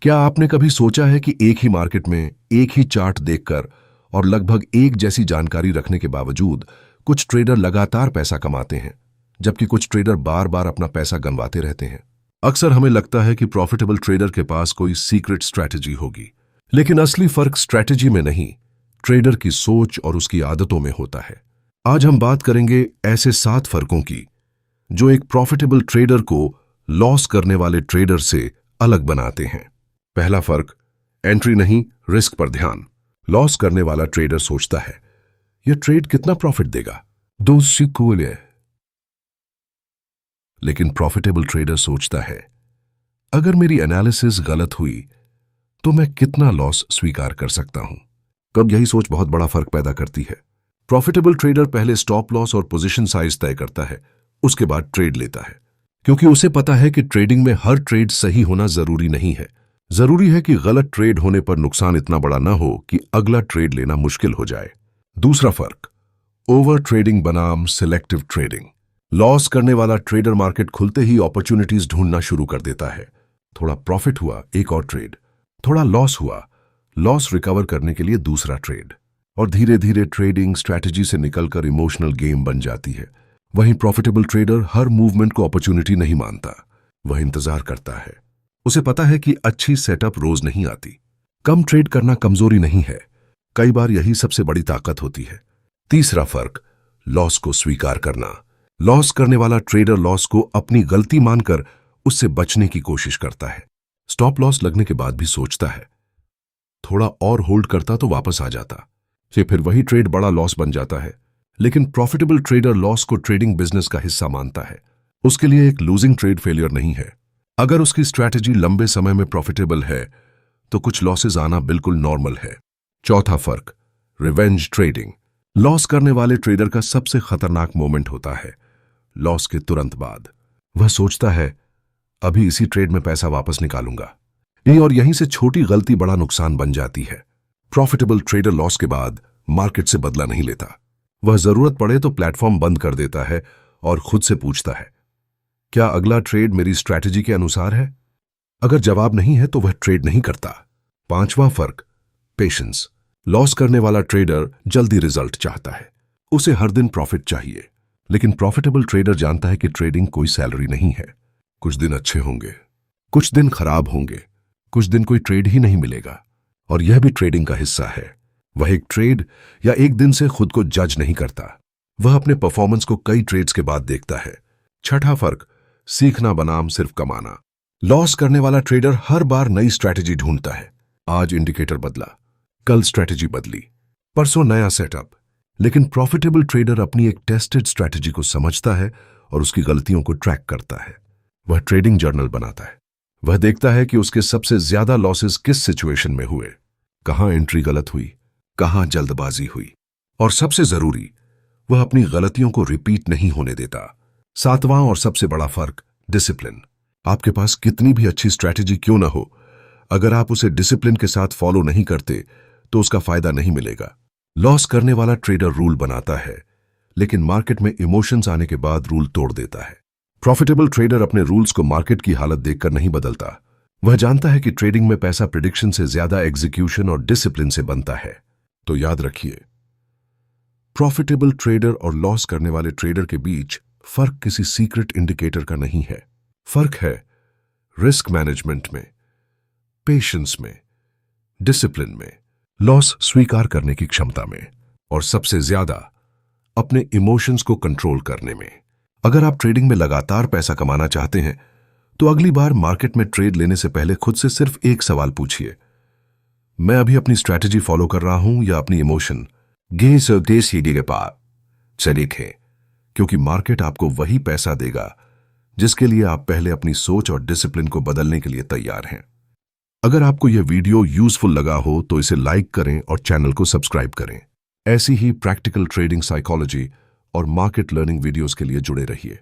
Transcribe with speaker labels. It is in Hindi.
Speaker 1: क्या आपने कभी सोचा है कि एक ही मार्केट में एक ही चार्ट देखकर और लगभग एक जैसी जानकारी रखने के बावजूद कुछ ट्रेडर लगातार पैसा कमाते हैं, जबकि कुछ ट्रेडर बार बार अपना पैसा गंवाते रहते हैं। अक्सर हमें लगता है कि प्रॉफिटेबल ट्रेडर के पास कोई सीक्रेट स्ट्रैटेजी होगी, लेकिन असली फर्क स्ट्रैटेजी में नहीं, ट्रेडर की सोच और उसकी आदतों में होता है। आज हम बात करेंगे ऐसे 7 फर्कों की जो एक प्रॉफिटेबल ट्रेडर को लॉस करने वाले ट्रेडर से अलग बनाते हैं। पहला फर्क, एंट्री नहीं, रिस्क पर ध्यान। लॉस करने वाला ट्रेडर सोचता है, यह ट्रेड कितना प्रॉफिट देगा, लेकिन प्रॉफिटेबल ट्रेडर सोचता है, अगर मेरी एनालिसिस गलत हुई तो मैं कितना लॉस स्वीकार कर सकता हूं। कब यही सोच बहुत बड़ा फर्क पैदा करती है। प्रॉफिटेबल ट्रेडर पहले स्टॉप लॉस और पोजीशन साइज तय करता है, उसके बाद ट्रेड लेता है, क्योंकि उसे पता है कि ट्रेडिंग में हर ट्रेड सही होना जरूरी नहीं है। जरूरी है कि गलत ट्रेड होने पर नुकसान इतना बड़ा ना हो कि अगला ट्रेड लेना मुश्किल हो जाए। दूसरा फर्क, ओवर ट्रेडिंग बनाम सिलेक्टिव ट्रेडिंग। लॉस करने वाला ट्रेडर मार्केट खुलते ही अपॉर्चुनिटीज ढूंढना शुरू कर देता है। थोड़ा प्रॉफिट हुआ, एक और ट्रेड, थोड़ा लॉस हुआ, लॉस रिकवर करने के लिए दूसरा ट्रेड, और धीरे धीरे ट्रेडिंग स्ट्रैटेजी से निकलकर इमोशनल गेम बन जाती है। वहीं प्रॉफिटेबल ट्रेडर हर मूवमेंट को अपॉर्चुनिटी नहीं मानता, वह इंतजार करता है। उसे पता है कि अच्छी सेटअप रोज नहीं आती। कम ट्रेड करना कमजोरी नहीं है, कई बार यही सबसे बड़ी ताकत होती है। तीसरा फर्क, लॉस को स्वीकार करना। लॉस करने वाला ट्रेडर लॉस को अपनी गलती मानकर उससे बचने की कोशिश करता है। स्टॉप लॉस लगने के बाद भी सोचता है, थोड़ा और होल्ड करता तो वापस आ जाता, फिर वही ट्रेड बड़ा लॉस बन जाता है। लेकिन प्रॉफिटेबल ट्रेडर लॉस को ट्रेडिंग बिजनेस का हिस्सा मानता है। उसके लिए एक लूजिंग ट्रेड फेलियर नहीं है। अगर उसकी स्ट्रैटेजी लंबे समय में प्रॉफिटेबल है तो कुछ लॉसेस आना बिल्कुल नॉर्मल है। चौथा फर्क, रिवेंज ट्रेडिंग। लॉस करने वाले ट्रेडर का सबसे खतरनाक मोमेंट होता है लॉस के तुरंत बाद। वह सोचता है, अभी इसी ट्रेड में पैसा वापस निकालूंगा, और यहीं से छोटी गलती बड़ा नुकसान बन जाती है। प्रॉफिटेबल ट्रेडर लॉस के बाद मार्केट से बदला नहीं लेता। वह जरूरत पड़े तो प्लेटफॉर्म बंद कर देता है और खुद से पूछता है, क्या अगला ट्रेड मेरी स्ट्रैटेजी के अनुसार है? अगर जवाब नहीं है तो वह ट्रेड नहीं करता। पांचवां फर्क, पेशेंस। लॉस करने वाला ट्रेडर जल्दी रिजल्ट चाहता है, उसे हर दिन प्रॉफिट चाहिए। लेकिन प्रॉफिटेबल ट्रेडर जानता है कि ट्रेडिंग कोई सैलरी नहीं है। कुछ दिन अच्छे होंगे, कुछ दिन खराब होंगे, कुछ दिन कोई ट्रेड ही नहीं मिलेगा, और यह भी ट्रेडिंग का हिस्सा है। वह एक ट्रेड या एक दिन से खुद को जज नहीं करता, वह अपने परफॉर्मेंस को कई ट्रेड्स के बाद देखता है। छठा फर्क, सीखना बनाम सिर्फ कमाना। लॉस करने वाला ट्रेडर हर बार नई स्ट्रैटेजी ढूंढता है। आज इंडिकेटर बदला, कल स्ट्रैटेजी बदली, परसों नया सेटअप। लेकिन प्रॉफिटेबल ट्रेडर अपनी एक टेस्टेड स्ट्रैटेजी को समझता है और उसकी गलतियों को ट्रैक करता है। वह ट्रेडिंग जर्नल बनाता है। वह देखता है कि उसके सबसे ज्यादा लॉसेस किस सिचुएशन में हुए, कहां एंट्री गलत हुई, कहां जल्दबाजी हुई, और सबसे जरूरी, वह अपनी गलतियों को रिपीट नहीं होने देता। सातवां और सबसे बड़ा फर्क, डिसिप्लिन। आपके पास कितनी भी अच्छी स्ट्रैटेजी क्यों ना हो, अगर आप उसे डिसिप्लिन के साथ फॉलो नहीं करते तो उसका फायदा नहीं मिलेगा। लॉस करने वाला ट्रेडर रूल बनाता है, लेकिन मार्केट में इमोशंस आने के बाद रूल तोड़ देता है। प्रॉफिटेबल ट्रेडर अपने रूल्स को मार्केट की हालत देखकर नहीं बदलता। वह जानता है कि ट्रेडिंग में पैसा प्रिडिक्शन से ज्यादा एग्जीक्यूशन और डिसिप्लिन से बनता है। तो याद रखिए, प्रॉफिटेबल ट्रेडर और लॉस करने वाले ट्रेडर के बीच फर्क किसी सीक्रेट इंडिकेटर का नहीं है। फर्क है रिस्क मैनेजमेंट में, पेशेंस में, डिसिप्लिन में, लॉस स्वीकार करने की क्षमता में, और सबसे ज्यादा अपने इमोशंस को कंट्रोल करने में। अगर आप ट्रेडिंग में लगातार पैसा कमाना चाहते हैं तो अगली बार मार्केट में ट्रेड लेने से पहले खुद से सिर्फ एक सवाल पूछिए, मैं अभी अपनी स्ट्रैटेजी फॉलो कर रहा हूं या अपनी इमोशन। देखें, क्योंकि मार्केट आपको वही पैसा देगा जिसके लिए आप पहले अपनी सोच और डिसिप्लिन को बदलने के लिए तैयार हैं। अगर आपको यह वीडियो यूजफुल लगा हो तो इसे लाइक करें और चैनल को सब्सक्राइब करें। ऐसी ही प्रैक्टिकल ट्रेडिंग साइकोलॉजी और मार्केट लर्निंग वीडियोस के लिए जुड़े रहिए।